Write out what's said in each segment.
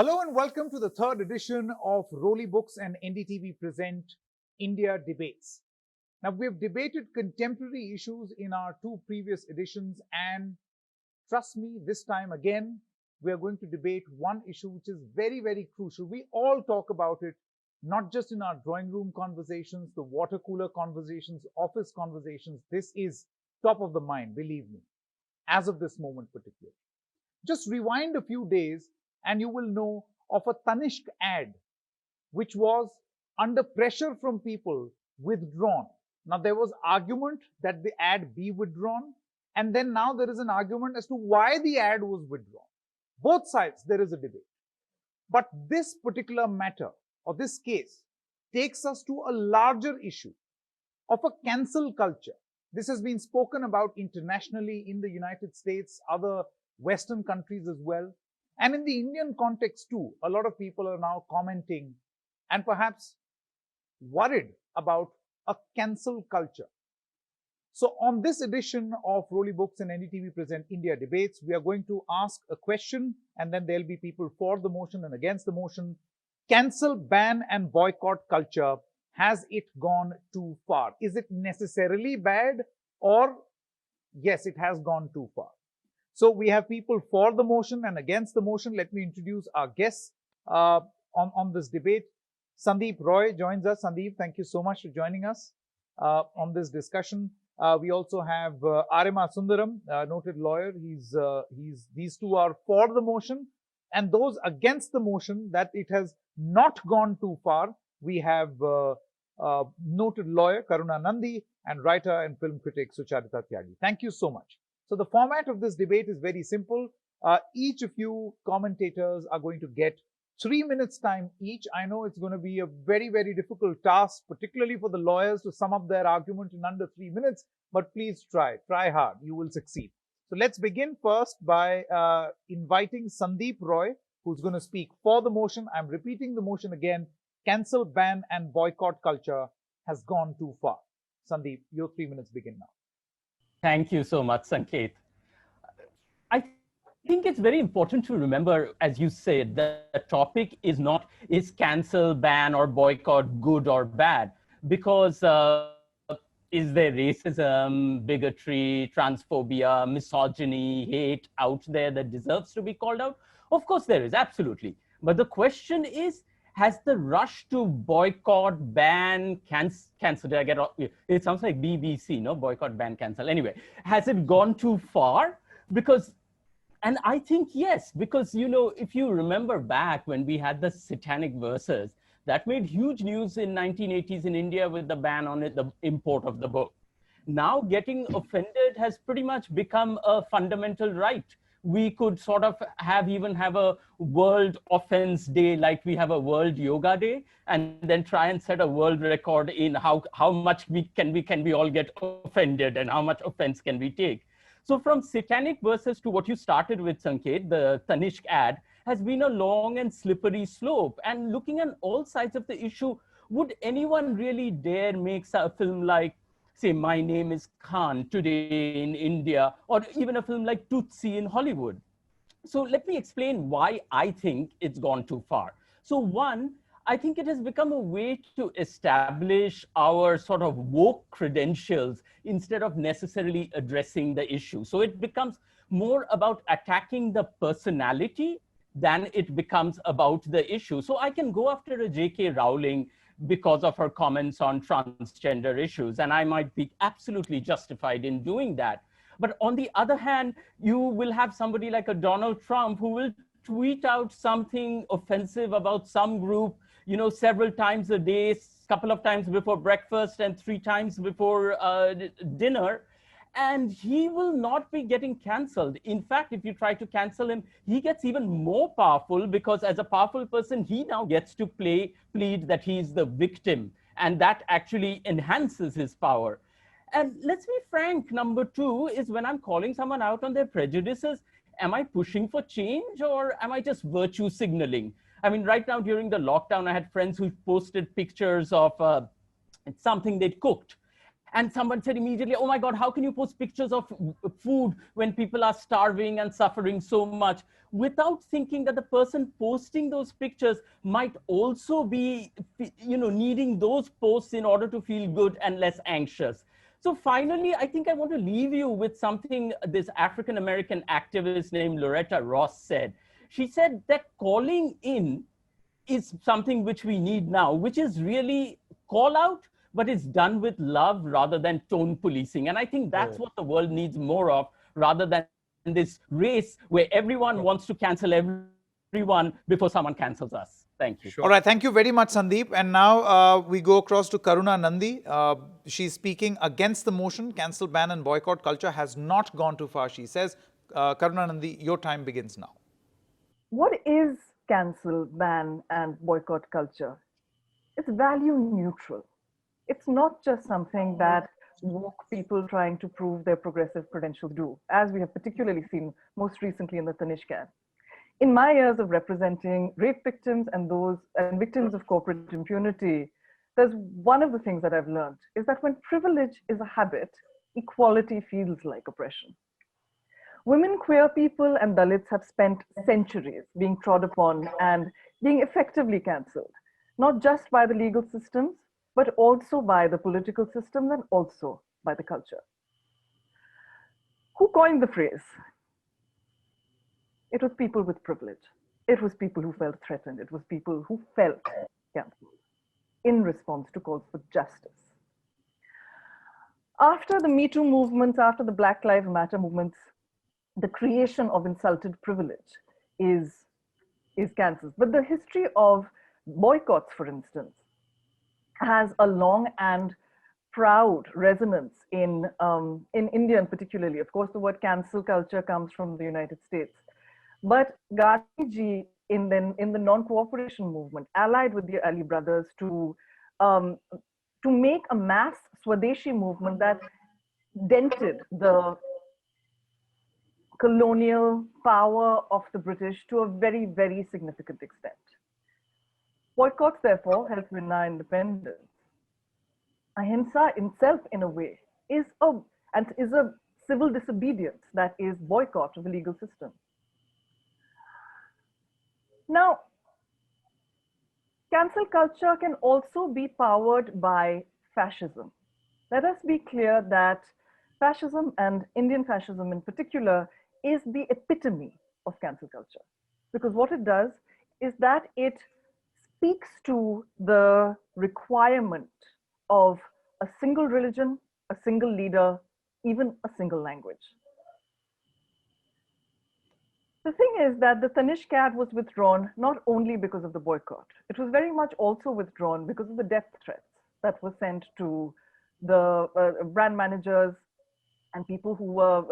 Hello and welcome to the third edition of Roli Books and NDTV present India Debates. Now, we've debated contemporary issues in our two previous editions, and trust me, this time again, we are going to debate one issue which is very, very crucial. We all talk about it, not just in our drawing room conversations, the water cooler conversations, office conversations. This is top of the mind, believe me, as of this moment particularly. Just rewind a few days and you will know of a Tanishq ad which was under pressure from people withdrawn. Now there was argument that the ad be withdrawn, and then now there is an argument as to why the ad was withdrawn. Both sides there is a debate. But this particular matter or this case takes us to a larger issue of a cancel culture. This has been spoken about internationally in the United States, other Western countries as well. And in the Indian context too, a lot of people are now commenting and perhaps worried about a cancel culture. So on this edition of Roli Books and NDTV present India Debates, we are going to ask a question and then there'll be people for the motion and against the motion. Cancel, ban and boycott culture, has it gone too far? Is it necessarily bad, or yes, it has gone too far? So we have people for the motion and against the motion. Let me introduce our guests on this debate. Sandip Roy joins us. Sandip, thank you so much for joining us on this discussion. We also have Aryama Sundaram, noted lawyer. These two are for the motion, and those against the motion that it has not gone too far. We have noted lawyer Karuna Nundy and writer and film critic Sucharita Tyagi. Thank you so much. So the format of this debate is very simple. Each of you commentators are going to get 3 minutes time each. I know it's going to be a very, very difficult task, particularly for the lawyers, to sum up their argument in under 3 minutes, but please try hard. You will succeed. So let's begin first by inviting Sandip Roy, who's going to speak for the motion. I'm repeating the motion again. Cancel, ban and boycott culture has gone too far. Sandip, your 3 minutes begin now. Thank you so much, Sanket. I think it's very important to remember, as you said, that the topic is not is cancel, ban, or boycott good or bad, because is there racism, bigotry, transphobia, misogyny, hate out there that deserves to be called out? Of course there is, absolutely. But the question is, has the rush to boycott, ban, cancel, did I get it sounds like BBC, no? Boycott, ban, cancel. Anyway, has it gone too far? And I think yes, because, you know, if you remember back when we had the satanic verses, that made huge news in 1980s in India with the ban on it, the import of the book. Now getting offended has pretty much become a fundamental right. We could sort of even have a world offense day, like we have a world yoga day, and then try and set a world record in how much can we all get offended and how much offense can we take. So from satanic verses to what you started with, Sanket, the Tanishq ad, has been a long and slippery slope. And looking at all sides of the issue, would anyone really dare make a film like, say, My Name is Khan today in India, or even a film like Tootsie in Hollywood? So let me explain why I think it's gone too far. So one, I think it has become a way to establish our sort of woke credentials instead of necessarily addressing the issue. So it becomes more about attacking the personality than it becomes about the issue. So I can go after a J.K. Rowling because of her comments on transgender issues, and I might be absolutely justified in doing that. But on the other hand, you will have somebody like a Donald Trump who will tweet out something offensive about some group, you know, several times a day, couple of times before breakfast and 3 times before dinner, and he will not be getting canceled. In fact, if you try to cancel him, he gets even more powerful, because as a powerful person, he now gets to plead that he's the victim, and that actually enhances his power. And let's be frank, number 2 is when I'm calling someone out on their prejudices, am I pushing for change or am I just virtue signaling? I mean, right now during the lockdown, I had friends who posted pictures of something they'd cooked. And someone said immediately, oh my God, how can you post pictures of food when people are starving and suffering so much? Without thinking that the person posting those pictures might also be, needing those posts in order to feel good and less anxious. So finally, I think I want to leave you with something this African-American activist named Loretta Ross said. She said that calling in is something which we need now, which is really call out, but it's done with love rather than tone policing. And I think that's what the world needs more of, rather than this race where everyone wants to cancel everyone before someone cancels us. Thank you. All right, thank you very much, Sandip. And now we go across to Karuna Nundy. She's speaking against the motion. Cancel, ban and boycott culture has not gone too far, she says. Karuna Nundy, your time begins now. What is cancel, ban and boycott culture? It's value neutral. It's not just something that woke people trying to prove their progressive credentials do, as we have particularly seen most recently in the Tanishq. In my years of representing rape victims and victims of corporate impunity, there's one of the things that I've learned is that when privilege is a habit, equality feels like oppression. Women, queer people, and Dalits have spent centuries being trod upon and being effectively cancelled, not just by the legal systems, but also by the political systems and also by the culture. Who coined the phrase? It was people with privilege. It was people who felt threatened. It was people who felt cancelled in response to calls for justice. After the Me Too movements, after the Black Lives Matter movements, the creation of insulted privilege is cancelled. But the history of boycotts, for instance, has a long and proud resonance in India, and particularly. Of course, the word cancel culture comes from the United States. But Gandhiji, in the non-cooperation movement, allied with the Ali brothers to make a mass Swadeshi movement that dented the colonial power of the British to a very, very significant extent. Boycotts, therefore, help win our independence. Ahimsa itself, in a way, is a civil disobedience that is boycott of the legal system. Now, cancel culture can also be powered by fascism. Let us be clear that fascism, and Indian fascism in particular, is the epitome of cancel culture. Because what it does is that it speaks to the requirement of a single religion, a single leader, even a single language. The thing is that the Tanishq was withdrawn not only because of the boycott. It was very much also withdrawn because of the death threats that were sent to the brand managers and people who were,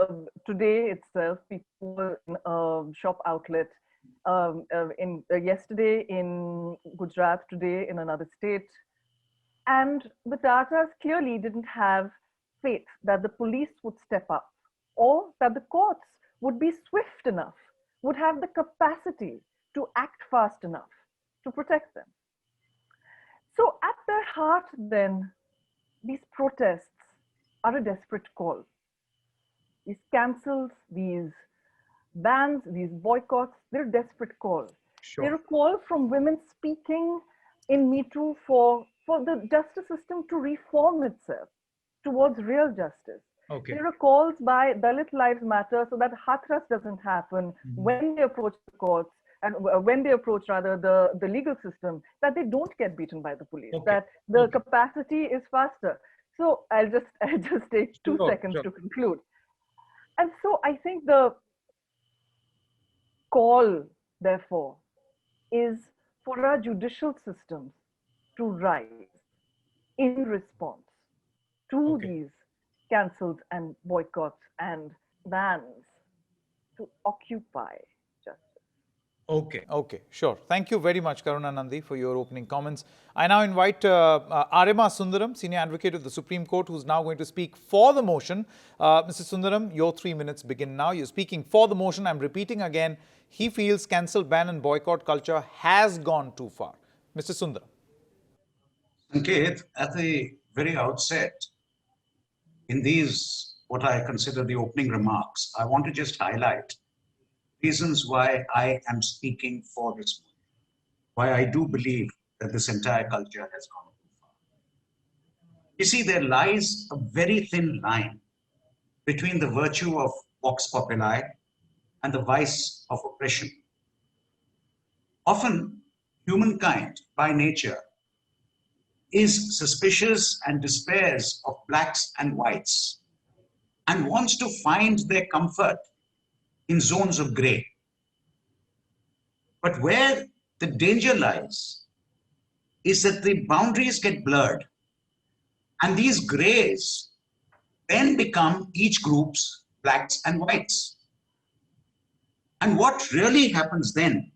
today itself, people were in a shop outlet yesterday in Gujarat, today in another state. And the Tatas clearly didn't have faith that the police would step up or that the courts would be swift enough, would have the capacity to act fast enough to protect them. So at their heart then, these protests are a desperate call. These cancels, these bans, these boycotts, they're a desperate call. Sure. They're a call from women speaking in Me Too for the justice system to reform itself towards real justice. Okay. There are calls by Dalit Lives Matter so that Hathras doesn't happen when they approach the courts and when they approach rather the legal system, that they don't get beaten by the police, that the capacity is faster. So I'll just take two seconds to conclude. And so I think the call, therefore, is for our judicial systems to rise in response to these cancelled and boycotts and bans, to occupy justice. Okay, sure. Thank you very much, Karuna Nundy, for your opening comments. I now invite Aryama Sundaram, Senior Advocate of the Supreme Court, who's now going to speak for the motion. Mr. Sundaram, your 3 minutes begin now. You're speaking for the motion. I'm repeating again, he feels cancel, ban and boycott culture has gone too far. Mr. Sundaram. Sanket, at the very outset, in these, what I consider the opening remarks, I want to just highlight reasons why I am speaking for this movement, why I do believe that this entire culture has gone too far. You see, there lies a very thin line between the virtue of vox populi and the vice of oppression. Often, humankind by nature is suspicious and despairs of blacks and whites and wants to find their comfort in zones of gray. But where the danger lies is that the boundaries get blurred and these grays then become each group's blacks and whites. And what really happens then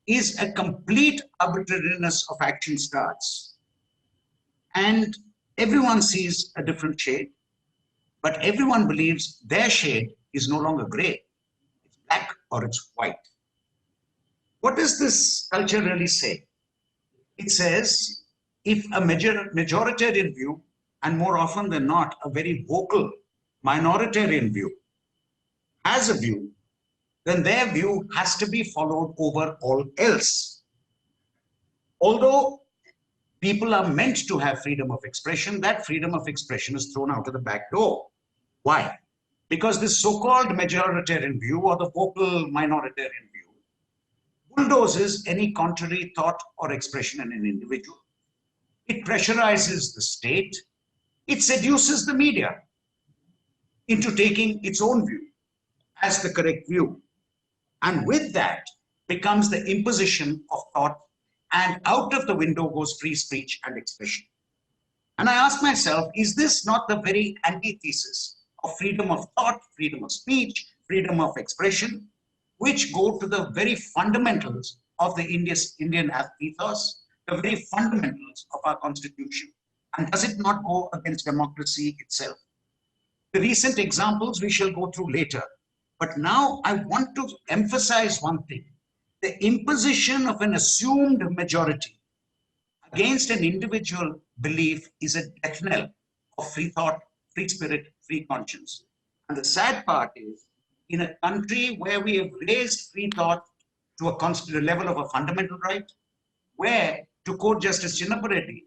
is a complete arbitrariness of action starts. And everyone sees a different shade, but everyone believes their shade is no longer gray. It's black or it's white. What does this culture really say? It says, if a majoritarian view, and more often than not, a very vocal minoritarian view, has a view, then their view has to be followed over all else. Although people are meant to have freedom of expression, that freedom of expression is thrown out of the back door. Why? Because this so-called majoritarian view or the vocal minoritarian view bulldozes any contrary thought or expression in an individual. It pressurizes the state. It seduces the media into taking its own view as the correct view. And with that becomes the imposition of thought, and out of the window goes free speech and expression. And I ask myself, is this not the very antithesis of freedom of thought, freedom of speech, freedom of expression, which go to the very fundamentals of the Indian ethos, the very fundamentals of our constitution? And does it not go against democracy itself? The recent examples we shall go through later. But now I want to emphasize one thing. The imposition of an assumed majority against an individual belief is a death knell of free thought, free spirit, free conscience. And the sad part is, in a country where we have raised free thought to a level of a fundamental right, where, to quote Justice Chinnapareddy,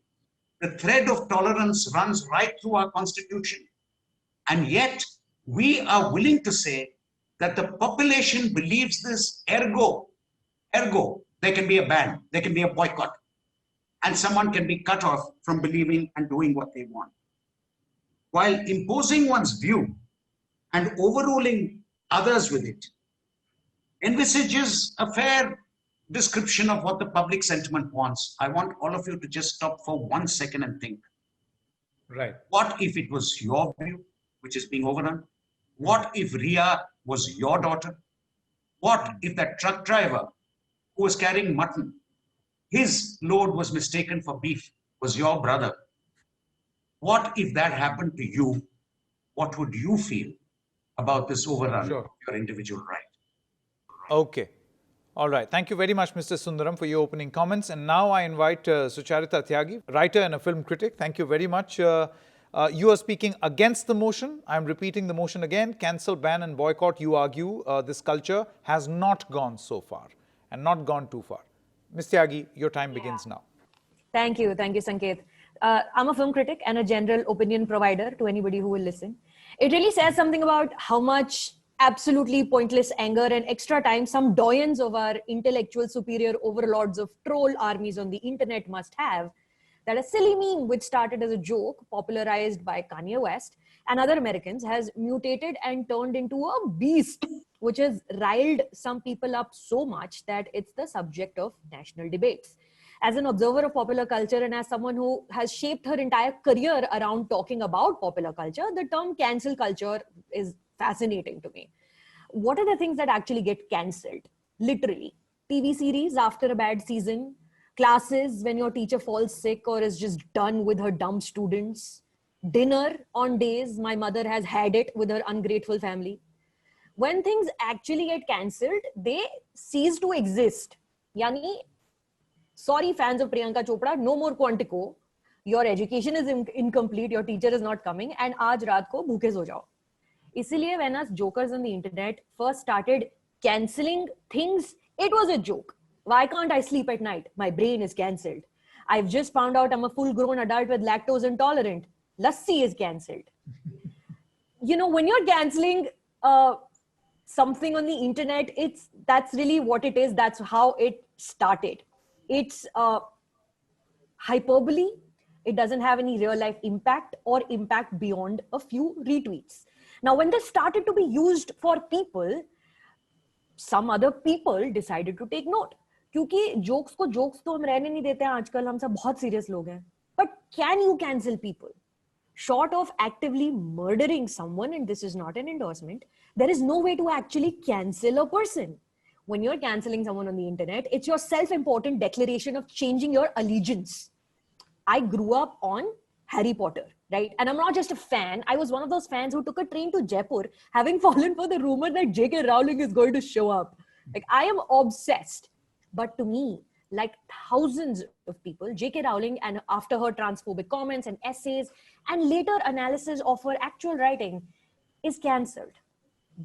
the thread of tolerance runs right through our constitution. And yet, we are willing to say that the population believes this, ergo, there can be a ban, there can be a boycott, and someone can be cut off from believing and doing what they want. While imposing one's view and overruling others with it envisages a fair description of what the public sentiment wants. I want all of you to just stop for 1 second and think. Right. What if it was your view which is being overrun? What if Ria was your daughter? What if that truck driver who was carrying mutton, his load was mistaken for beef, was your brother? What if that happened to you? What would you feel about this overrun of your individual right? Okay. All right. Thank you very much, Mr. Sundaram, for your opening comments. And now I invite Sucharita Tyagi, writer and a film critic. Thank you very much. You are speaking against the motion. I'm repeating the motion again. Cancel, ban and boycott. You argue this culture has not gone so far and not gone too far. Ms. Tyagi, your time begins now. Thank you, Sanket. I'm a film critic and a general opinion provider to anybody who will listen. It really says something about how much absolutely pointless anger and extra time some doyens of our intellectual superior overlords of troll armies on the internet must have, that a silly meme which started as a joke popularized by Kanye West and other Americans has mutated and turned into a beast which has riled some people up so much that it's the subject of national debates. As an observer of popular culture and as someone who has shaped her entire career around talking about popular culture, the term cancel culture is fascinating to me. What are the things that actually get cancelled? Literally, TV series after a bad season, classes when your teacher falls sick or is just done with her dumb students, dinner on days my mother has had it with her ungrateful family. When things actually get cancelled, they cease to exist. Yani, sorry fans of Priyanka Chopra, no more Quantico. your education is incomplete, your teacher is not coming, and aaj raat ko bhooke so jao. Isliye when us jokers on the internet first started cancelling things, it was a joke. Why can't I sleep at night? My brain is cancelled. I've just found out I'm a full-grown adult with lactose intolerant. Lassi is cancelled. When you're cancelling something on the internet, that's really what it is. That's how it started. It's hyperbole. It doesn't have any real life impact or impact beyond a few retweets. Now, when this started to be used for people, some other people decided to take note. क्योंकि jokes को jokes तो हम रहने नहीं देते हैं आजकल, हम सब बहुत serious लोग हैं. But can you cancel people? Short of actively murdering someone, and this is not an endorsement, there is no way to actually cancel a person. When you're canceling someone on the internet, it's your self-important declaration of changing your allegiance. I grew up on Harry Potter, right? And I'm not just a fan. I was one of those fans who took a train to Jaipur, having fallen for the rumor that J.K. Rowling is going to show up. Like, I am obsessed. But to me, like thousands of people, J.K. Rowling, and after her transphobic comments and essays and later analysis of her actual writing, is cancelled.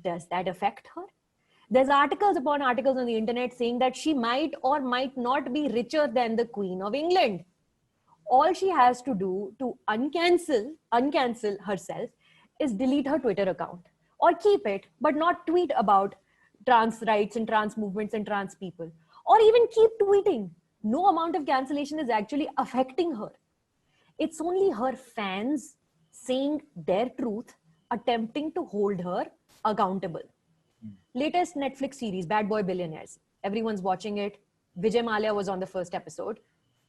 Does that affect her? There's articles upon articles on the internet saying that she might or might not be richer than the Queen of England. All she has to do to uncancel herself is delete her Twitter account, or keep it, but not tweet about trans rights and trans movements and trans people, or even keep tweeting. No amount of cancellation is actually affecting her. It's only her fans saying their truth, attempting to hold her accountable. Latest Netflix series, Bad Boy Billionaires. Everyone's watching it. Vijay Mallya was on the first episode.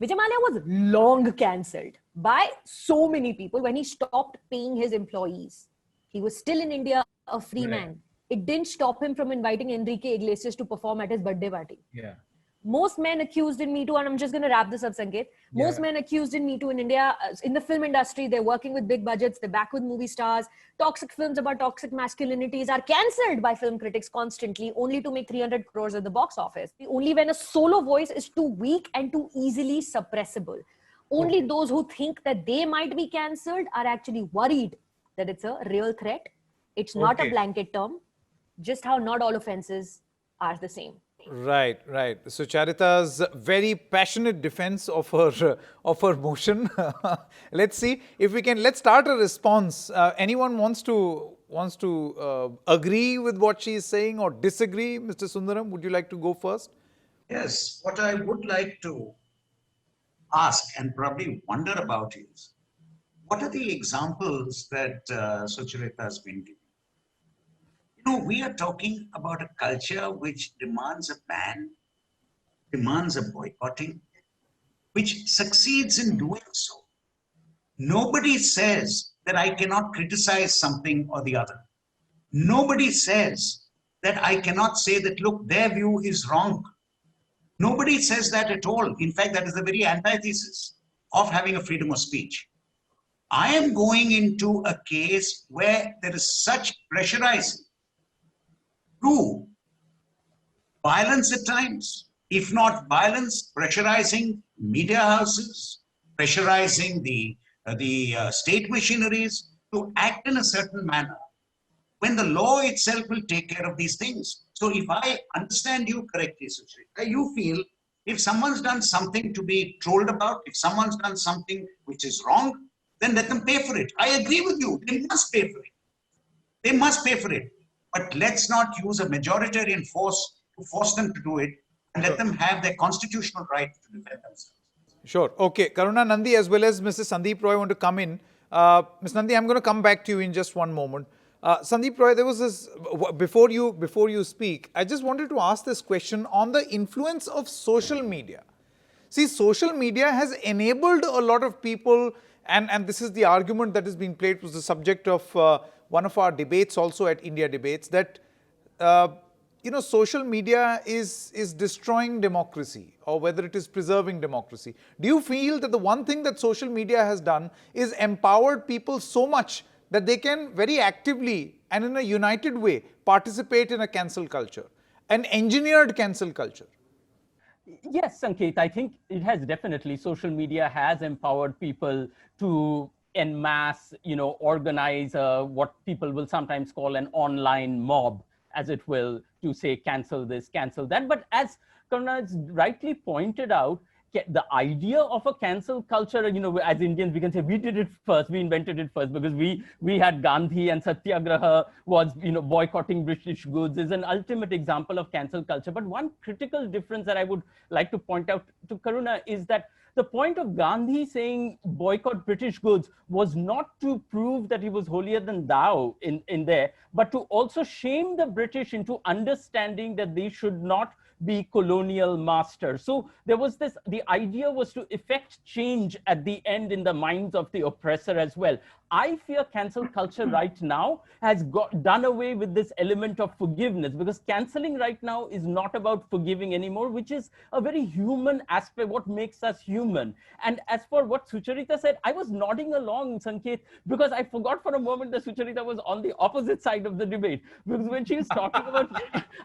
Vijay Mallya was long cancelled by so many people when he stopped paying his employees. He was still in India, a free man. It didn't stop him from inviting Enrique Iglesias to perform at his birthday party. Yeah. Most men accused in Me Too, and I'm just going to wrap this up, Sanket. Most men accused in Me Too in India, in the film industry, they're working with big budgets, they're back with movie stars. Toxic films about toxic masculinities are cancelled by film critics constantly, only to make 300 crores at the box office. Only when a solo voice is too weak and too easily suppressible. Only those who think that they might be cancelled are actually worried that it's a real threat. It's not a blanket term. Just how not all offenses are the same. Right. Sucharita's very passionate defense of her motion. Let's see if we can. Let's start a response. Anyone wants to agree with what she is saying or disagree? Mr. Sundaram, would you like to go first? Yes, what I would like to ask and probably wonder about is, what are the examples that Sucharita has been giving? We are talking about a culture which demands a ban, demands a boycotting, which succeeds in doing so. Nobody says that I cannot criticize something or the other. Nobody says that I cannot say that, look, their view is wrong. Nobody says that at all. In fact, that is the very antithesis of having a freedom of speech. I am going into a case where there is such pressurizing to violence at times, if not violence, pressurizing media houses, pressurizing the state machineries to act in a certain manner, when the law itself will take care of these things. So if I understand you correctly, Sucharita, you feel if someone's done something to be trolled about, if someone's done something which is wrong, then let them pay for it. I agree with you. They must pay for it. They must pay for it. But let's not use a majoritarian force to force them to do it, and let them have their constitutional right to defend themselves. Sure. Okay. Karuna Nundy as well as Mrs. Sandip Roy want to come in. Ms. Nundy, I'm going to come back to you in just one moment. Sandip Roy, there was this, before you speak, I just wanted to ask this question on the influence of social media. See, social media has enabled a lot of people, and this is the argument that is being played, was the subject of one of our debates also at India Debates, that social media is destroying democracy, or whether it is preserving democracy. Do you feel that the one thing that social media has done is empowered people so much that they can very actively and in a united way participate in a cancel culture, an engineered cancel culture? Yes, Sanket, I think it has definitely, social media has empowered people to en masse, organize what people will sometimes call an online mob, as it will, to say, cancel this, cancel that. But as Karuna has rightly pointed out, the idea of a cancel culture, as Indians, we can say we did it first, we invented it first, because we had Gandhi, and Satyagraha was, boycotting British goods, is an ultimate example of cancel culture. But one critical difference that I would like to point out to Karuna is that the point of Gandhi saying boycott British goods was not to prove that he was holier than thou in there, but to also shame the British into understanding that they should not be colonial masters. So there was this, the idea was to effect change at the end in the minds of the oppressor as well. I fear cancel culture right now has done away with this element of forgiveness, because canceling right now is not about forgiving anymore, which is a very human aspect, what makes us human. And as for what Sucharita said, I was nodding along, Sanket, because I forgot for a moment that Sucharita was on the opposite side of the debate. Because when she was talking about,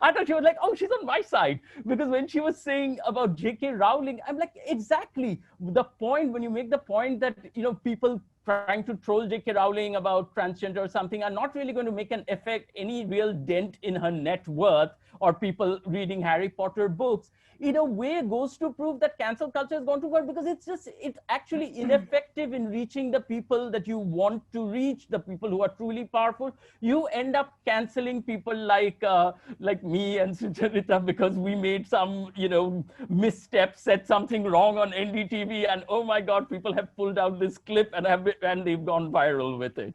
I thought she was like, oh, she's on my side. Because when she was saying about J.K. Rowling, I'm like, exactly the point, when you make the point that, people trying to troll J.K. Rowling about transgender or something are not really going to make an effect, any real dent in her net worth, or people reading Harry Potter books, in a way goes to prove that cancel culture is going to work, because it's actually ineffective in reaching the people that you want to reach, the people who are truly powerful. You end up canceling people like me and Sucharita, because we made some, misstep, said something wrong on NDTV, and oh my God, people have pulled out this clip and they've gone viral with it.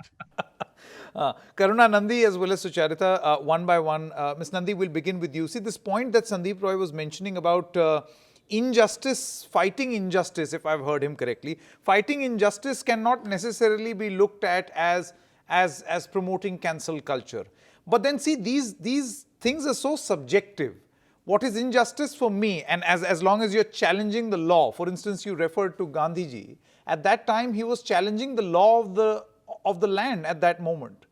Karuna Nundy as well as Sucharita, one by one. Ms. Nundy, we'll begin with you. See, this point that Sandip Roy was mentioning about injustice, fighting injustice, if I've heard him correctly, fighting injustice cannot necessarily be looked at as promoting cancel culture. But then see, these things are so subjective. What is injustice for me? And as long as you're challenging the law, for instance, you referred to Gandhiji. At that time, he was challenging the law of the land at that moment.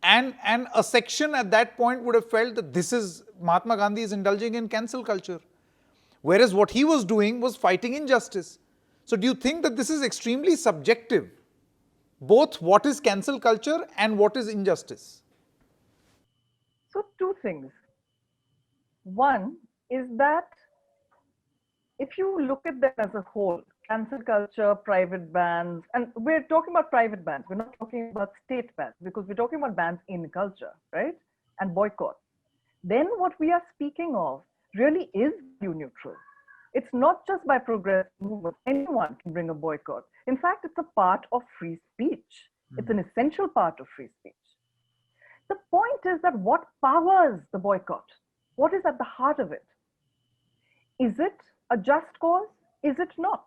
And a section at that point would have felt that this is, Mahatma Gandhi is indulging in cancel culture. Whereas what he was doing was fighting injustice. So do you think that this is extremely subjective? Both what is cancel culture and what is injustice? So two things. One is that if you look at them as a whole, cancel culture, private bans, and we're talking about private bans, we're not talking about state bans, because we're talking about bans in culture, right? And boycott. Then what we are speaking of really is value neutral. It's not just by progressive movement. Anyone can bring a boycott. In fact, it's a part of free speech. It's an essential part of free speech. The point is that what powers the boycott? What is at the heart of it? Is it a just cause? Is it not?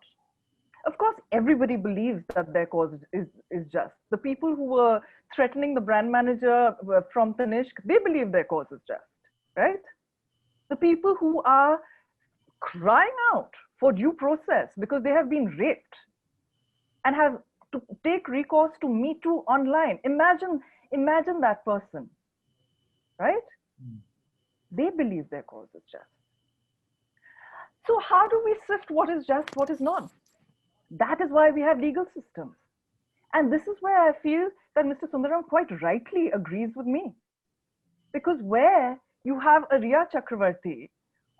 Of course, everybody believes that their cause is just. The people who were threatening the brand manager from Tanishq, they believe their cause is just, right? The people who are crying out for due process because they have been raped and have to take recourse to Me Too online. Imagine that person, right? They believe their cause is just. So how do we sift what is just, what is not? That is why we have legal systems. And this is where I feel that Mr. Sundaram quite rightly agrees with me. Because where you have a Riya Chakravarti,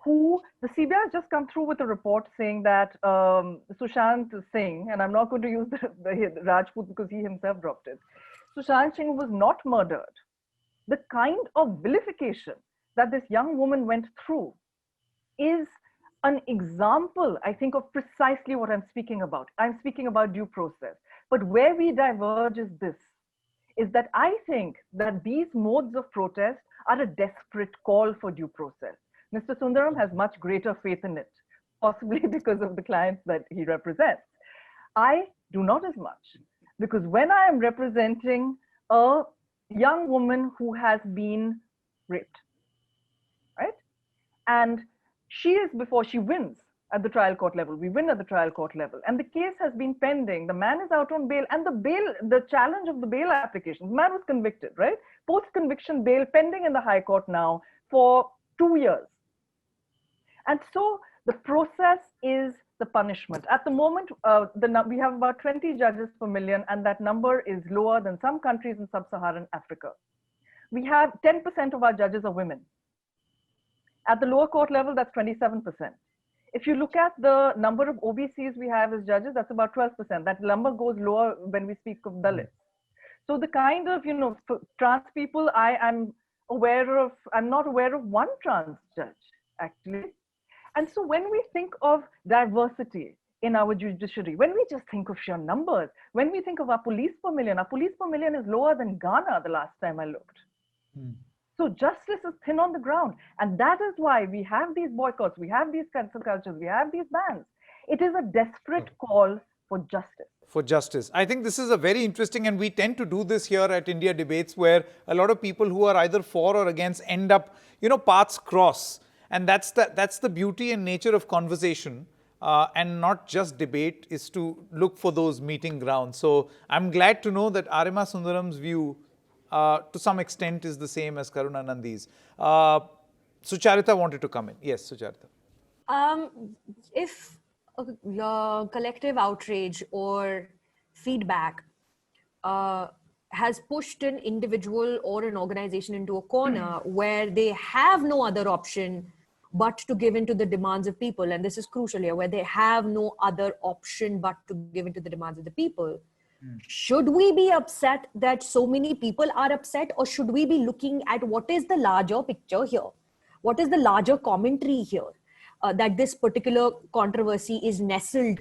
who the CBI has just come through with a report saying that Sushant Singh, and I'm not going to use the Rajput because he himself dropped it, Sushant Singh was not murdered. The kind of vilification that this young woman went through is an example, I think, of precisely what I'm speaking about. I'm speaking about due process. But where we diverge is this, is that I think that these modes of protest are a desperate call for due process. Mr. Sundaram has much greater faith in it, possibly because of the clients that he represents. I do not as much, because when I am representing a young woman who has been raped, right? And she is, before she wins at the trial court level, we win at the trial court level, and the case has been pending, the man is out on bail, and the challenge of the bail application, the man was convicted, right? Post-conviction bail pending in the High Court now for 2 years. And so The process is the punishment. At the moment, we have about 20 judges per million, and that number is lower than some countries in sub-Saharan Africa. We have 10% of our judges are women. At the lower court level, that's 27%. If you look at the number of OBCs we have as judges, that's about 12%. That number goes lower when we speak of Dalits. So the kind of, trans people I'm not aware of one trans judge, actually. And so when we think of diversity in our judiciary, when we just think of sheer numbers, when we think of our police per million is lower than Ghana the last time I looked. So justice is thin on the ground. And that is why we have these boycotts, we have these cancel cultures, we have these bans. It is a desperate call for justice. For justice. I think this is a very interesting, and we tend to do this here at India Debates, where a lot of people who are either for or against end up, paths cross. And that's the beauty and nature of conversation, and not just debate, is to look for those meeting grounds. So I'm glad to know that Aryama Sundaram's view to some extent is the same as Karuna Nundy's. Sucharita wanted to come in. Yes, Sucharita. If collective outrage or feedback has pushed an individual or an organization into a corner where they have no other option but to give in to the demands of people, and this is crucial here, where they have no other option but to give in to the demands of the people, should we be upset that so many people are upset, or should we be looking at what is the larger picture here? What is the larger commentary here? That this particular controversy is nestled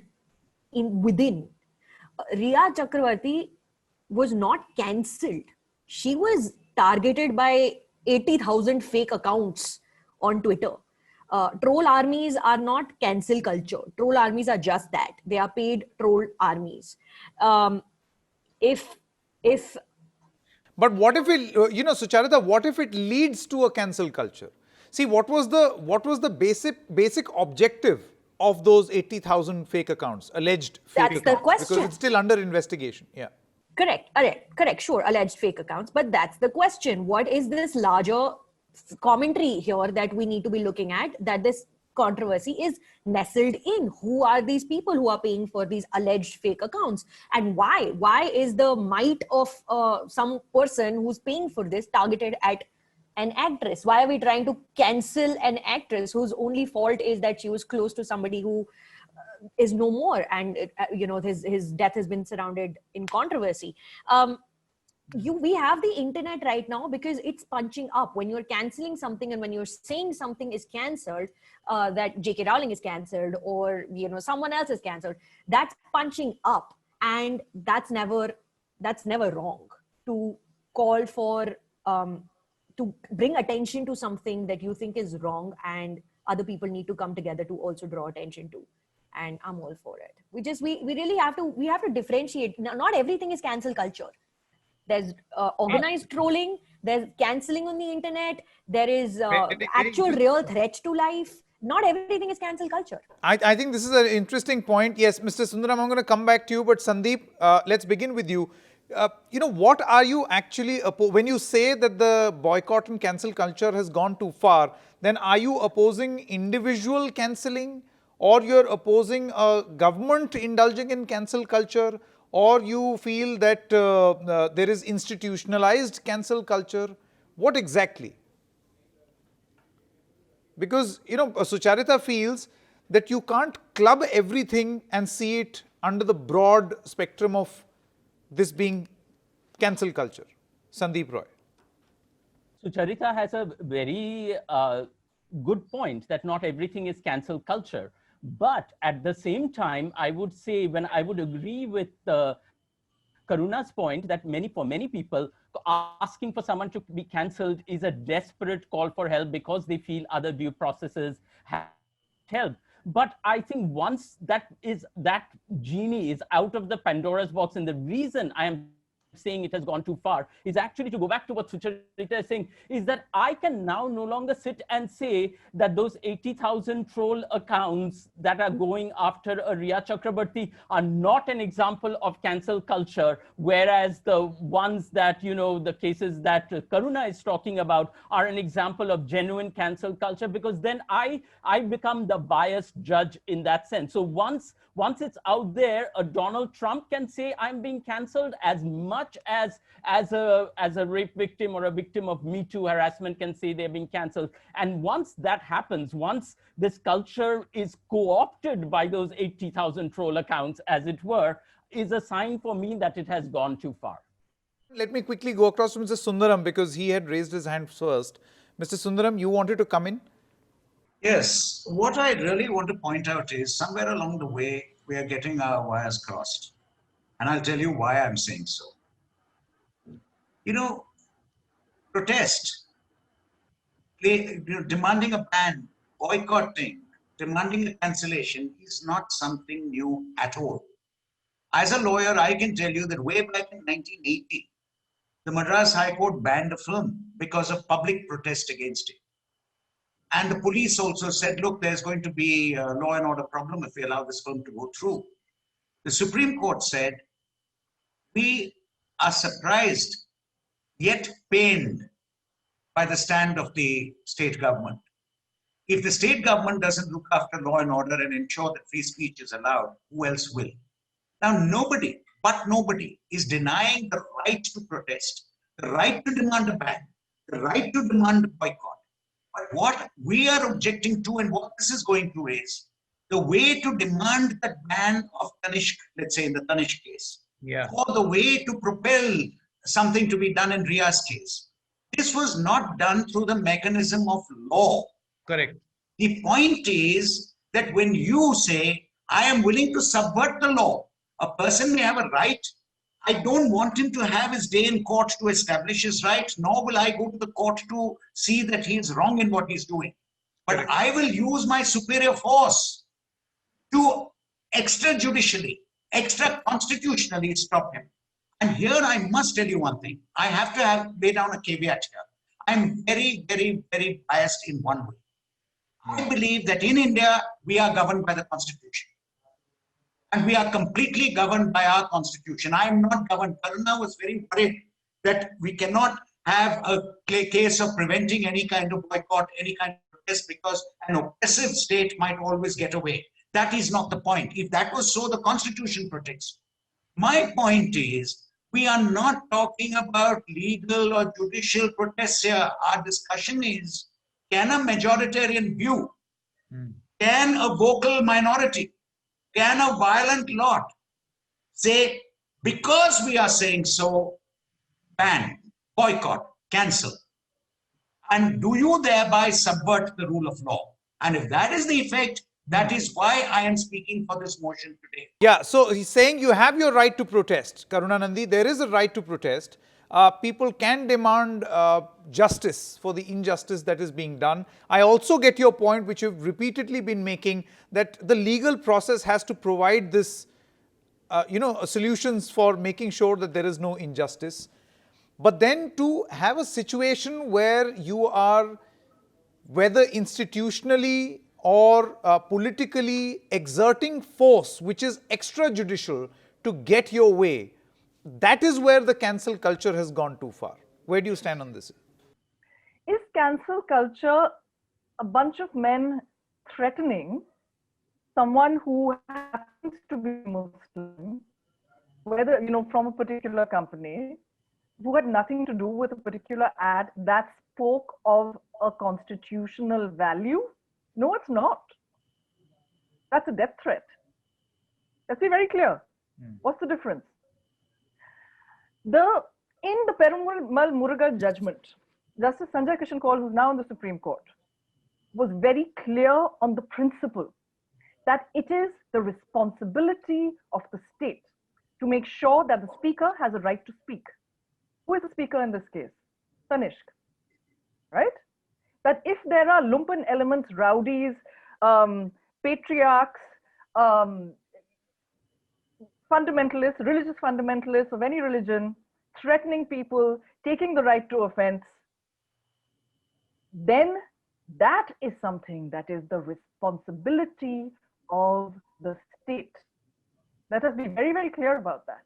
within. Riya Chakravarti was not cancelled. She was targeted by 80,000 fake accounts on Twitter. Troll armies are not cancel culture. Troll armies are just that. They are paid troll armies. But what if it, Sucharita, what if it leads to a cancel culture? See, what was the basic objective of those 80,000 fake accounts, alleged fake accounts? That's the question. Because it's still under investigation. Yeah. Correct. Sure, alleged fake accounts. But that's the question. What is this larger commentary here that we need to be looking at, that this controversy is nestled in? Who are these people who are paying for these alleged fake accounts? And why? Why is the might of some person who's paying for this targeted at an actress? Why are we trying to cancel an actress whose only fault is that she was close to somebody who is no more, and his death has been surrounded in controversy? We have the internet right now because it's punching up. When you're canceling something and when you're saying something is cancelled, that J.K. Rowling is cancelled, or someone else is cancelled, that's punching up, and that's never wrong. To call for to bring attention to something that you think is wrong, and other people need to come together to also draw attention to. And I'm all for it. We really have to differentiate. Not everything is cancel culture. There's organized trolling, there's cancelling on the internet, there is actual real threats to life. Not everything is cancel culture. I think this is an interesting point. Yes, Mr. Sundaram, I'm going to come back to you, but Sandip, let's begin with you. What are you actually, when you say that the boycott and cancel culture has gone too far, then are you opposing individual cancelling, or you're opposing a government indulging in cancel culture, or you feel that there is institutionalized cancel culture? What exactly? Because, Sucharita feels that you can't club everything and see it under the broad spectrum of this being cancel culture. Sandeep Roy. Sucharita has a very good point that not everything is cancel culture. But at the same time, I would say, when I would agree with Karuna's point that for many people, asking for someone to be cancelled is a desperate call for help because they feel other due processes have help. But I think once that genie is out of the Pandora's box, and the reason I am saying it has gone too far is actually to go back to what Sucharita is saying, is that I can now no longer sit and say that those 80,000 troll accounts that are going after a Riya Chakrabarti are not an example of cancel culture, whereas the ones that, you know, the cases that Karuna is talking about are an example of genuine cancel culture, because then I become the biased judge in that sense. So once it's out there, a Donald Trump can say I'm being cancelled as much as a rape victim or a victim of Me Too harassment can say they're being cancelled. And once that happens, once this culture is co-opted by those 80,000 troll accounts, as it were, is a sign for me that it has gone too far. Let me quickly go across to Mr. Sundaram because he had raised his hand first. Mr. Sundaram, you wanted to come in? Yes, what I really want to point out is somewhere along the way, we are getting our wires crossed. And I'll tell you why I'm saying so. You know, protest, demanding a ban, boycotting, demanding a cancellation is not something new at all. As a lawyer, I can tell you that way back in 1980, the Madras High Court banned a film because of public protest against it. And the police also said, look, there's going to be a law and order problem if we allow this film to go through. The Supreme Court said, we are surprised yet pained by the stand of the state government. If the state government doesn't look after law and order and ensure that free speech is allowed, who else will? Now, nobody is denying the right to protest, the right to demand a ban, the right to demand a boycott. But what we are objecting to and what this is going to raise, the way to demand the ban of Tanishq, let's say in the Tanishq case, or the way to propel something to be done in Riya's case. This was not done through the mechanism of law. Correct. The point is that when you say, I am willing to subvert the law, a person may have a right. I don't want him to have his day in court to establish his right, nor will I go to the court to see that he is wrong in what he's doing. But Correct. I will use my superior force to extrajudicially, extra-constitutionally stop him. And here I must tell you one thing. I have to lay down a caveat here. I'm very, very, very biased in one way. I believe that in India, we are governed by the Constitution. And we are completely governed by our Constitution. I am not governed. Karuna was very worried that we cannot have a case of preventing any kind of boycott, any kind of protest, because an oppressive state might always get away. That is not the point. If that was so, the Constitution protects. My point is, we are not talking about legal or judicial protests here. Our discussion is, can a majoritarian view, can a vocal minority, can a violent lot say, because we are saying so, ban, boycott, cancel? And do you thereby subvert the rule of law? And if that is the effect, that is why I am speaking for this motion today. Yeah, so he's saying you have your right to protest, Karuna Nundy. There is a right to protest. People can demand justice for the injustice that is being done. I also get your point, which you've repeatedly been making, that the legal process has to provide this, solutions for making sure that there is no injustice. But then to have a situation where you are, whether institutionally or politically exerting force which is extrajudicial to get your way, that is where the cancel culture has gone too far. Where do you stand on this? Is cancel culture a bunch of men threatening someone who happens to be Muslim, whether, from a particular company, who had nothing to do with a particular ad that spoke of a constitutional value? No, it's not. That's a death threat. Let's be very clear. What's the difference? In the Perumal Murugal judgment, Justice Sanjay Kishan Kaul, who's now in the Supreme Court, was very clear on the principle that it is the responsibility of the state to make sure that the speaker has a right to speak. Who is the speaker in this case? Tanishq, right? That if there are lumpen elements, rowdies, patriarchs, fundamentalists, religious fundamentalists of any religion, threatening people, taking the right to offense, then that is something that is the responsibility of the state. Let us be very, very clear about that.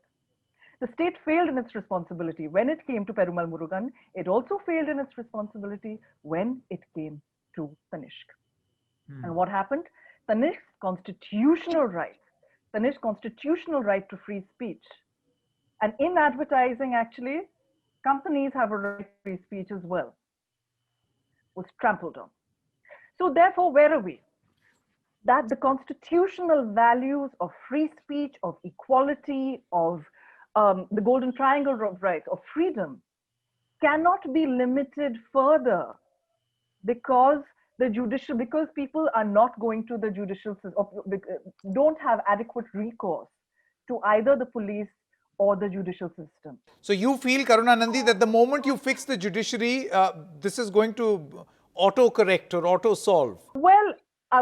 The state failed in its responsibility when it came to Perumal Murugan. It also failed in its responsibility when it came to Tanishq. And what happened? Tanishq's constitutional right to free speech. And in advertising, actually, companies have a right to free speech as well, was trampled on. So therefore, where are we? That the constitutional values of free speech, of equality, of the golden triangle of rights, of freedom, cannot be limited further because because people are not going to the judicial system, don't have adequate recourse to either the police or the judicial system. So you feel, Karuna Nundy, that the moment you fix the judiciary, this is going to auto-correct or auto-solve? Well,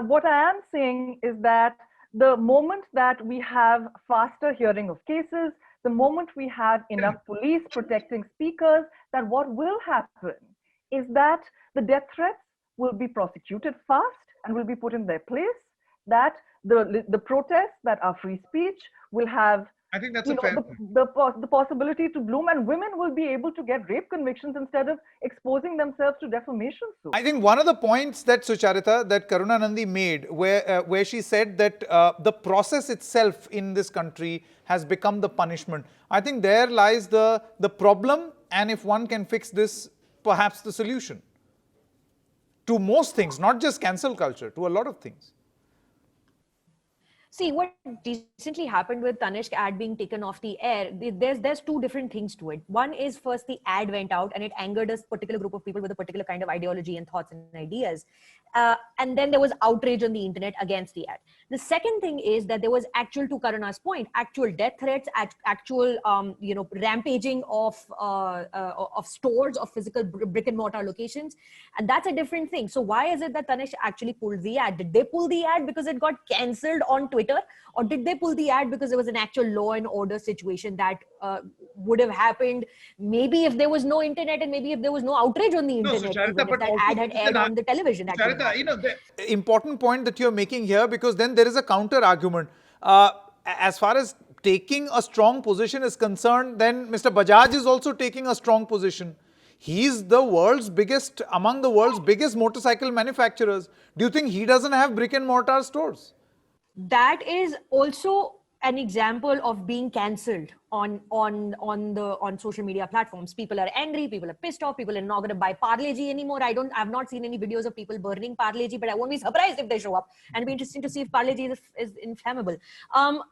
what I am saying is that the moment that we have faster hearing of cases, the moment we have enough police protecting speakers, that what will happen is that the death threats will be prosecuted fast and will be put in their place, that the protests that are free speech will have, I think that's the possibility to bloom, and women will be able to get rape convictions instead of exposing themselves to defamation suits. I think one of the points that Sucharita, that Karuna Nundy made, where she said that the process itself in this country has become the punishment. I think there lies the problem, and if one can fix this, perhaps the solution to most things, not just cancel culture, to a lot of things. See, what recently happened with Tanishq ad being taken off the air, there's two different things to it. One is, first, the ad went out and it angered a particular group of people with a particular kind of ideology and thoughts and ideas. And then there was outrage on the internet against the ad. The second thing is that there was actual, to Karuna's point, actual death threats, actual rampaging of stores, of physical brick and mortar locations. And that's a different thing. So why is it that Tanishq actually pulled the ad? Did they pull the ad because it got cancelled on Twitter? Or did they pull the ad because there was an actual law and order situation that would have happened maybe if there was no internet and maybe if there was no outrage on the internet, Sucharita, even if that ad had aired on the television? Sucharita, the important point that you're making here, because then there is a counter argument. As far as taking a strong position is concerned, then Mr. Bajaj is also taking a strong position. He's among the world's biggest motorcycle manufacturers. Do you think he doesn't have brick and mortar stores? That is also an example of being cancelled on social media platforms. People are angry, people are pissed off, people are not going to buy Parle-G anymore. I've not seen any videos of people burning Parle-G, but I won't be surprised if they show up. And it'll be interesting to see if Parle-G is inflammable.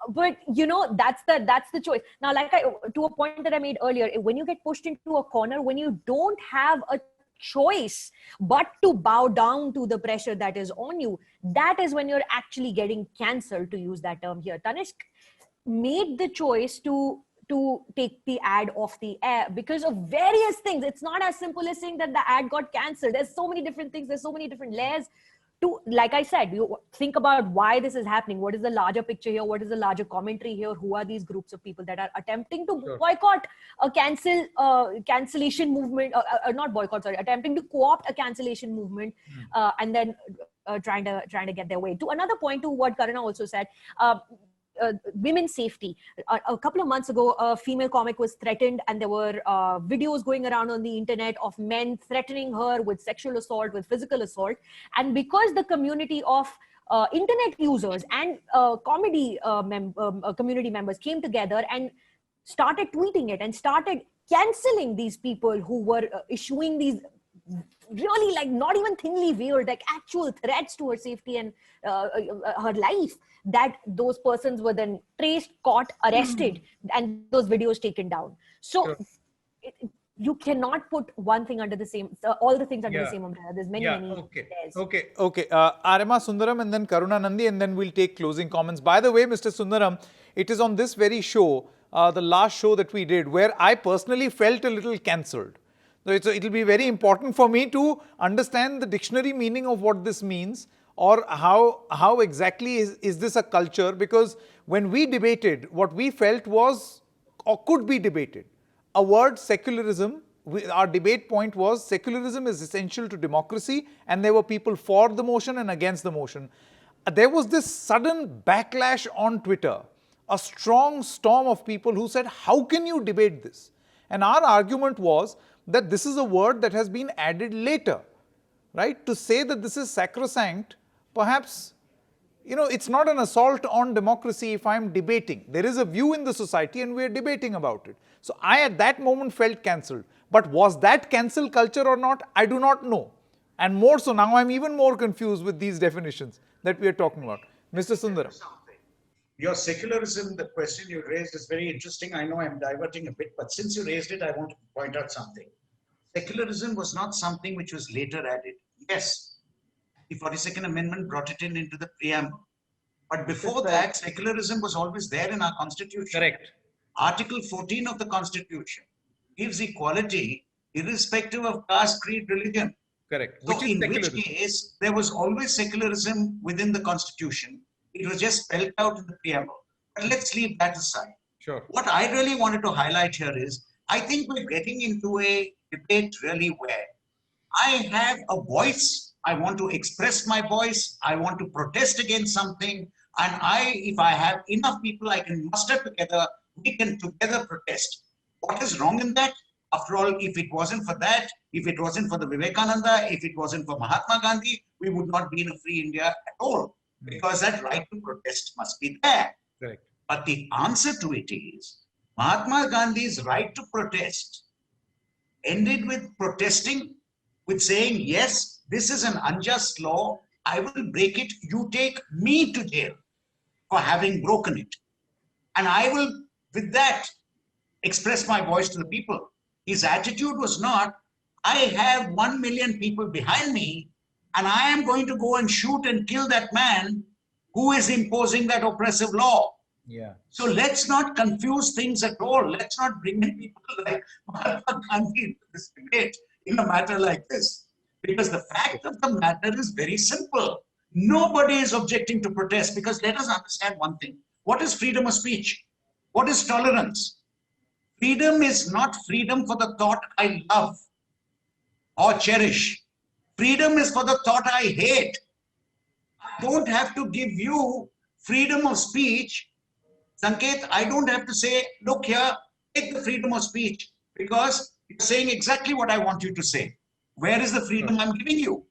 But that's the choice. Now, to a point that I made earlier, when you get pushed into a corner, when you don't have a choice but to bow down to the pressure that is on you, that is when you're actually getting cancelled, to use that term here. Tanishq made the choice to take the ad off the air because of various things. It's not as simple as saying that the ad got cancelled. There's so many different things, there's so many different layers to, like I said, you think about why this is happening. What is the larger picture here? What is the larger commentary here? Who are these groups of people that are attempting to boycott a cancellation movement, not boycott, sorry, attempting to co-opt a cancellation movement, and then trying to get their way. To another point, to what Karuna also said, women's safety. A couple of months ago, a female comic was threatened, and there were videos going around on the internet of men threatening her with sexual assault, with physical assault. And because the community of internet users and community members came together and started tweeting it and started cancelling these people who were issuing these really not even thinly veiled, actual threats to her safety and her life, that those persons were then traced, caught, arrested, and those videos taken down. So you cannot put one thing under the same, all the things under the same umbrella. There's many layers. Okay. Aryama Sundaram and then Karuna Nundy, and then we'll take closing comments. By the way, Mr. Sundaram, it is on this very show, the last show that we did, where I personally felt a little cancelled. So it'll be very important for me to understand the dictionary meaning of what this means, or how exactly is this a culture, because when we debated, what we felt was, or could be debated, a word secularism. Our debate point was secularism is essential to democracy, and there were people for the motion and against the motion. There was this sudden backlash on Twitter, a strong storm of people who said, how can you debate this? And our argument was that this is a word that has been added later, right? To say that this is sacrosanct, perhaps, it's not an assault on democracy if I'm debating. There is a view in the society and we're debating about it. So I at that moment felt cancelled. But was that cancel culture or not? I do not know. And more so now, I'm even more confused with these definitions that we are talking about. Mr. Sundaram. Your secularism, the question you raised is very interesting. I know I'm diverting a bit, but since you raised it, I want to point out something. Secularism was not something which was later added. Yes, the 42nd Amendment brought it into the preamble. But before that, secularism was always there in our Constitution. Correct. Article 14 of the Constitution gives equality irrespective of caste, creed, religion. Correct. So in which case, there was always secularism within the Constitution. It was just spelled out in the preamble. But let's leave that aside. Sure. What I really wanted to highlight here is, I think we're getting into a debate really where I have a voice, I want to express my voice, I want to protest against something, and if I have enough people I can muster together, we can together protest. What is wrong in that? After all, if it wasn't for that, if it wasn't for the Vivekananda, if it wasn't for Mahatma Gandhi, we would not be in a free India at all. Because that right to protest must be there. Correct. But the answer to it is, Mahatma Gandhi's right to protest ended with protesting, with saying, yes, this is an unjust law, I will break it, you take me to jail for having broken it. And I will, with that, express my voice to the people. His attitude was not, I have 1 million people behind me, and I am going to go and shoot and kill that man who is imposing that oppressive law. Yeah. So let's not confuse things at all. Let's not bring in people like Mahatma Gandhi into this debate in a matter like this. Because the fact of the matter is very simple. Nobody is objecting to protest, because let us understand one thing. What is freedom of speech? What is tolerance? Freedom is not freedom for the thought I love or cherish. Freedom is for the thought I hate. I don't have to give you freedom of speech. Sanket, I don't have to say, look here, take the freedom of speech, because you're saying exactly what I want you to say. Where is the freedom I'm giving you?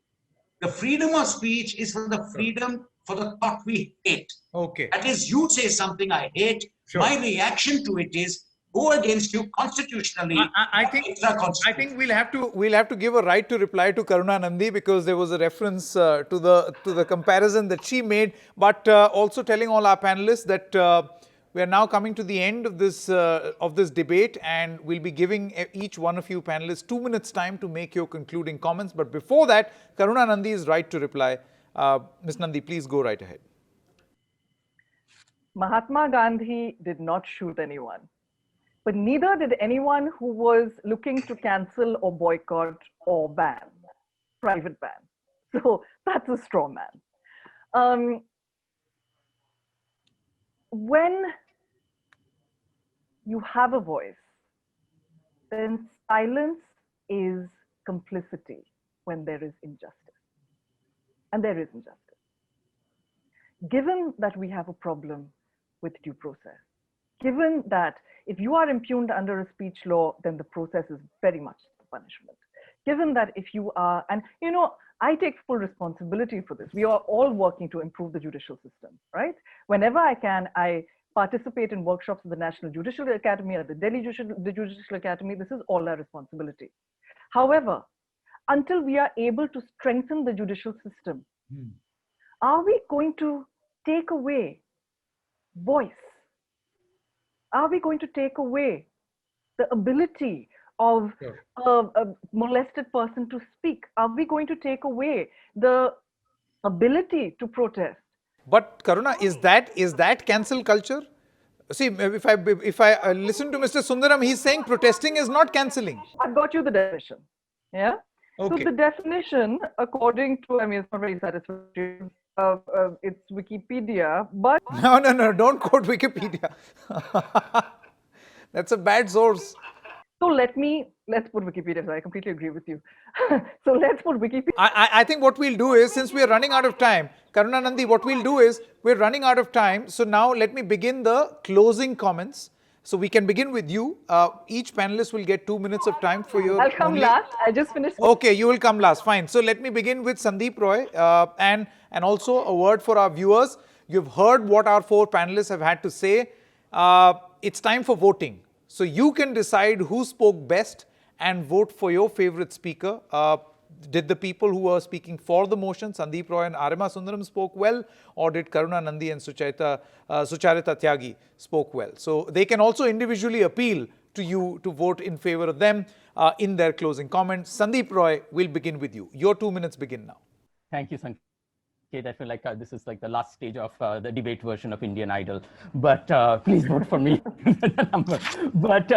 The freedom of speech is for the freedom for the thought we hate. Okay. That is, you say something I hate, my reaction to it is go against you constitutionally. I think we'll have to give a right to reply to Karuna Nundy, because there was a reference to the comparison that she made, but also telling all our panelists that we are now coming to the end of this debate, and we'll be giving each one of you panelists 2 minutes time to make your concluding comments. But before that, Karuna Nundy is right to reply. Ms. Nundy, please go right ahead. Mahatma Gandhi did not shoot anyone. But neither did anyone who was looking to cancel or boycott or ban, private ban. So that's a straw man. When you have a voice, then silence is complicity when there is injustice. And there is injustice. Given that we have a problem with due process, given that if you are impugned under a speech law, then the process is very much the punishment. Given that if you are, and I take full responsibility for this. We are all working to improve the judicial system, right? Whenever I can, I participate in workshops at the National Judicial Academy, at the Delhi Judicial Academy. This is all our responsibility. However, until we are able to strengthen the judicial system, are we going to take away voice? Are we going to take away the ability of a molested person to speak? Are we going to take away the ability to protest? But Karuna, is that cancel culture? See, if I listen to Mr. Sundaram, he's saying protesting is not cancelling. I've got you the definition. Yeah. Okay. So the definition, according to, it's not very satisfactory. It's Wikipedia, but No, don't quote Wikipedia. That's a bad source. So let's put Wikipedia. So I completely agree with you. So let's put Wikipedia. I think what we'll do is, since we are running out of time, Karuna Nundy, what we'll do is, we're running out of time. So now let me begin the closing comments. So we can begin with you. Each panelist will get 2 minutes of time for your. I'll come last. I just finished. Okay, you will come last. Fine. So let me begin with Sandip Roy, and also a word for our viewers. You've heard what our 4 panelists have had to say. It's time for voting. So you can decide who spoke best and vote for your favorite speaker. Did the people who were speaking for the motion, Sandeep Roy and Aryama Sundaram, spoke well, or did Karuna Nundy and Sucharita Tyagi spoke well? So they can also individually appeal to you to vote in favor of them in their closing comments. Sandeep Roy, we'll begin with you. Your 2 minutes begin now. Thank you, Sanket. I feel like this is like the last stage of the debate version of Indian Idol, but please vote for me. But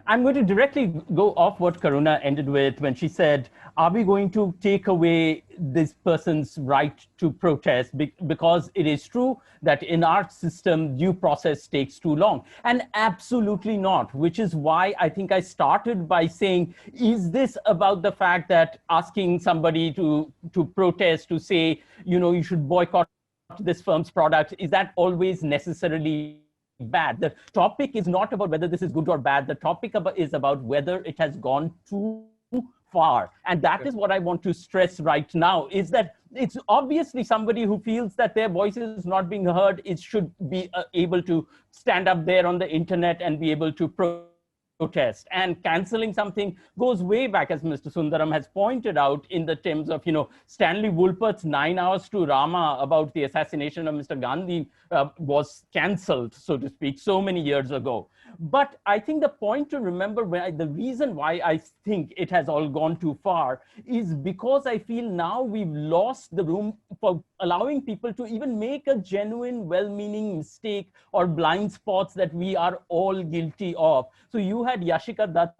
I'm going to directly go off what Karuna ended with when she said, are we going to take away this person's right to protest? Because it is true that in our system, due process takes too long. And absolutely not, which is why I think I started by saying, is this about the fact that asking somebody to protest, to say, you know, you should boycott this firm's product, is that always necessarily bad? The topic is not about whether this is good or bad. The topic is about whether it has gone too far. And that is what I want to stress right now, is that it's obviously somebody who feels that their voice is not being heard. It should be able to stand up there on the internet and be able to protest. And canceling something goes way back, as Mr. Sundaram has pointed out, in the terms of, you know, Stanley Woolpert's 9 hours to Rama about the assassination of Mr. Gandhi was cancelled, so to speak, so many years ago. But I think the point to remember, the reason why I think it has all gone too far is because I feel now we've lost the room for allowing people to even make a genuine, well-meaning mistake or blind spots that we are all guilty of. So you had Yashika Dutt,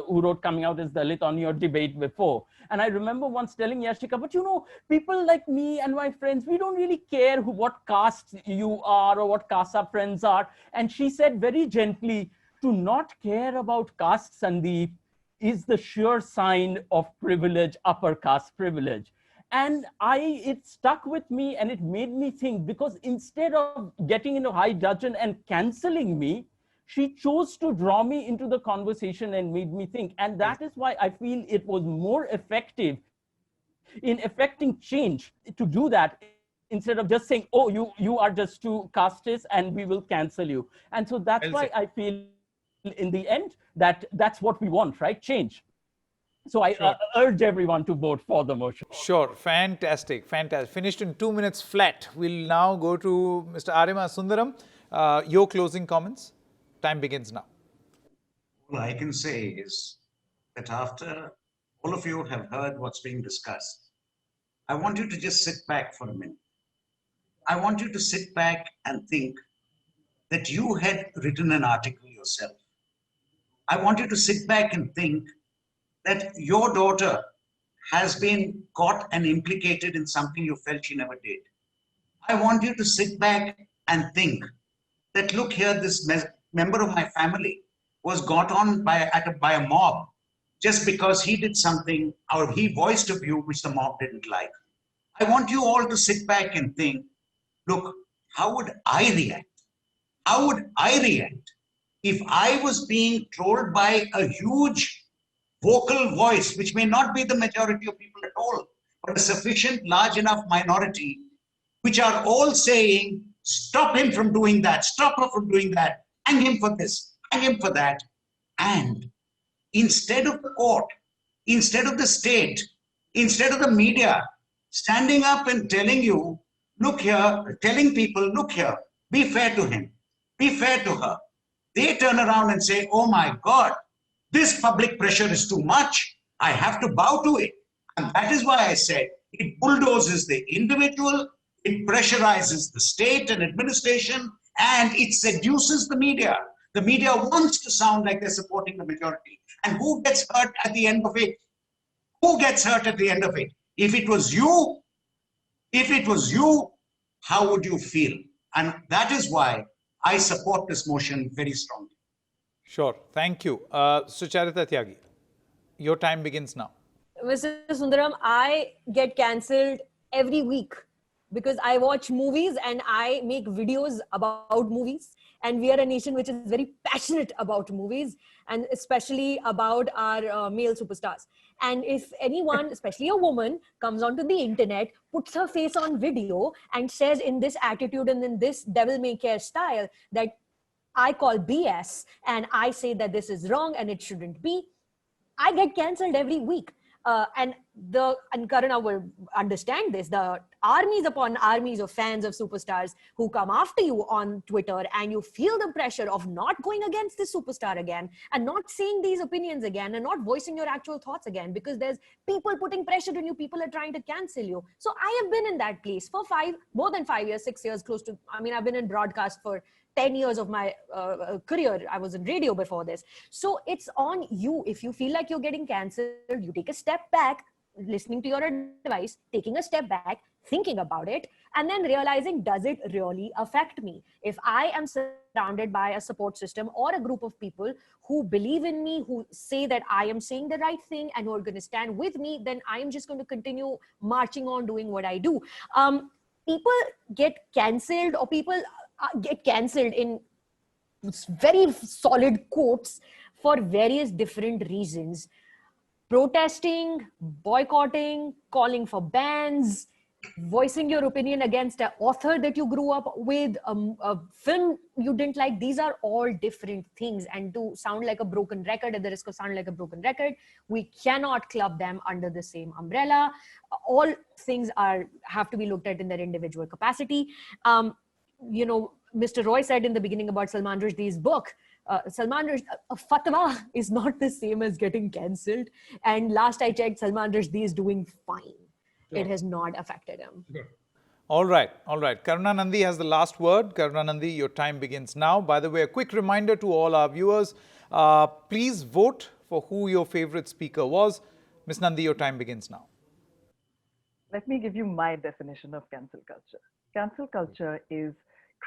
who wrote Coming Out as Dalit on your debate before. And I remember once telling Yashika, but you know, people like me and my friends, we don't really care what caste you are or what caste our friends are. And she said very gently, to not care about caste, Sandip, is the sure sign of privilege, upper caste privilege. And it stuck with me and it made me think, because instead of getting into high dudgeon and cancelling me, she chose to draw me into the conversation and made me think. And that is why I feel it was more effective in effecting change to do that, instead of just saying, oh, you are just too casteist and we will cancel you. And so that's why I feel in the end that's what we want, right? Change. So I urge everyone to vote for the motion. Sure. Fantastic. Fantastic. Finished in 2 minutes flat. We'll now go to Mr. Aryama Sundaram. Your closing comments. Time begins now. All I can say is that after all of you have heard what's being discussed, I want you to just sit back for a minute. I want you to sit back and think that you had written an article yourself. I want you to sit back and think that your daughter has been caught and implicated in something you felt she never did. I want you to sit back and think that, look here, this member of my family was got on by a mob just because he did something or he voiced a view which the mob didn't like. I want you all to sit back and think, look, how would I react? How would I react if I was being trolled by a huge vocal voice, which may not be the majority of people at all, but a sufficient large enough minority, which are all saying, stop him from doing that, stop her from doing that, hang him for this, hang him for that. And instead of the court, instead of the state, instead of the media standing up and telling you, look here, telling people, look here, be fair to him, be fair to her, they turn around and say, oh my God, this public pressure is too much. I have to bow to it. And that is why I said it bulldozes the individual, it pressurizes the state and administration, and it seduces the media. The media wants to sound like they're supporting the majority. And who gets hurt at the end of it? Who gets hurt at the end of it? If it was you, how would you feel? And that is why I support this motion very strongly. Sure. Thank you. Sucharita Tyagi, your time begins now. Mr. Sundaram, I get cancelled every week because I watch movies and I make videos about movies. And we are a nation which is very passionate about movies and especially about our male superstars. And if anyone, especially a woman, comes onto the internet, puts her face on video and says in this attitude and in this devil may care style that I call BS and I say that this is wrong and it shouldn't be, I get cancelled every week. And Karuna will understand this. The armies upon armies of fans of superstars who come after you on Twitter, and you feel the pressure of not going against this superstar again, and not saying these opinions again, and not voicing your actual thoughts again, because there's people putting pressure on you. People are trying to cancel you. So I have been in that place for more than 5 years, 6 years, close to. I mean, I've been in broadcast for 10 years of my career. I was in radio before this. So it's on you. If you feel like you're getting cancelled, you take a step back, listening to your advice, taking a step back, thinking about it, and then realizing, does it really affect me? If I am surrounded by a support system or a group of people who believe in me, who say that I am saying the right thing and who are going to stand with me, then I am just going to continue marching on doing what I do. People get cancelled, or people get cancelled in very solid quotes for various different reasons. Protesting, boycotting, calling for bans, voicing your opinion against an author that you grew up with, a film you didn't like. These are all different things. And to sound like a broken record, at the risk of sounding like a broken record, we cannot club them under the same umbrella. All things have to be looked at in their individual capacity. You know, Mr. Roy said in the beginning about Salman Rushdie's book, Salman Rushdie, a fatwa is not the same as getting cancelled. And last I checked, Salman Rushdie is doing fine. Sure. It has not affected him. Sure. All right. Karuna Nundy has the last word. Karuna Nundy, your time begins now. By the way, a quick reminder to all our viewers, please vote for who your favorite speaker was. Ms. Nundy, your time begins now. Let me give you my definition of cancel culture. Cancel culture is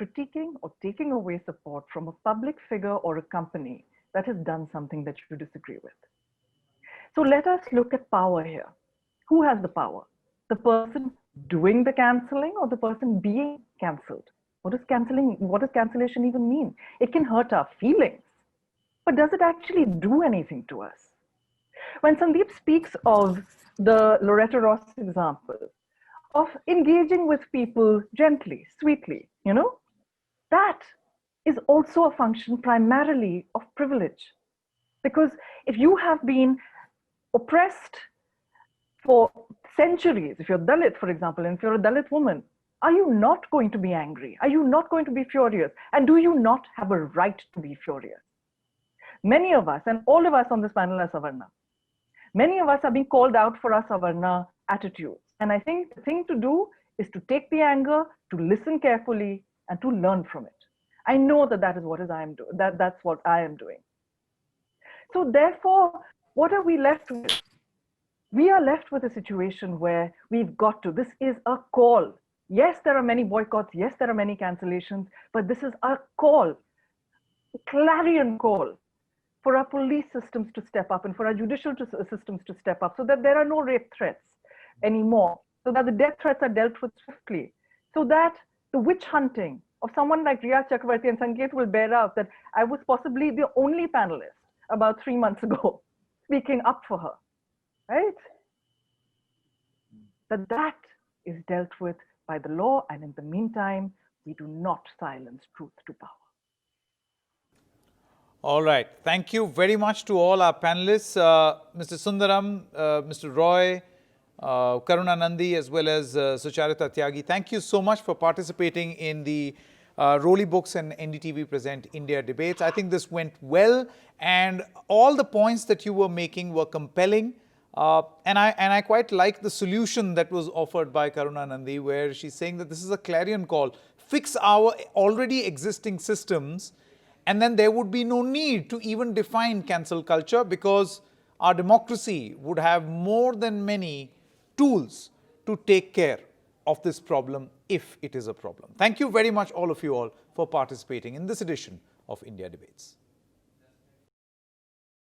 critiquing or taking away support from a public figure or a company that has done something that you disagree with. So let us look at power here. Who has the power? The person doing the canceling or the person being cancelled? What does cancellation even mean? It can hurt our feelings, but does it actually do anything to us? When Sandip speaks of the Loretta Ross example, of engaging with people gently, sweetly, you know, that is also a function primarily of privilege. Because if you have been oppressed for centuries, if you're Dalit, for example, and if you're a Dalit woman, are you not going to be angry? Are you not going to be furious? And do you not have a right to be furious? Many of us, and all of us on this panel are Savarna. Many of us are being called out for our Savarna attitudes. And I think the thing to do is to take the anger, to listen carefully, and to learn from it. I know that that's what I am doing. So therefore, what are we left with? We are left with a situation where we've got to, this is a call. Yes, there are many boycotts. Yes, there are many cancellations, but this is a call, a clarion call for our police systems to step up and for our judicial systems to step up so that there are no rape threats anymore, so that the death threats are dealt with swiftly, so that the witch hunting of someone like Riya Chakravarti, and Sanket will bear out that I was possibly the only panelist about 3 months ago speaking up for her, right? That is dealt with by the law, and in the meantime, we do not silence truth to power. All right. Thank you very much to all our panelists, Mr. Sundaram, Mr. Roy, Karuna Nundy, as well as Sucharita Tyagi. Thank you so much for participating in the Roli Books and NDTV Present India debates. I think this went well, and all the points that you were making were compelling. And I quite like the solution that was offered by Karuna Nundy, where she's saying that this is a clarion call. Fix our already existing systems, and then there would be no need to even define cancel culture, because our democracy would have more than many tools to take care of this problem if it is a problem. Thank you very much, all of you all, for participating in this edition of India Debates.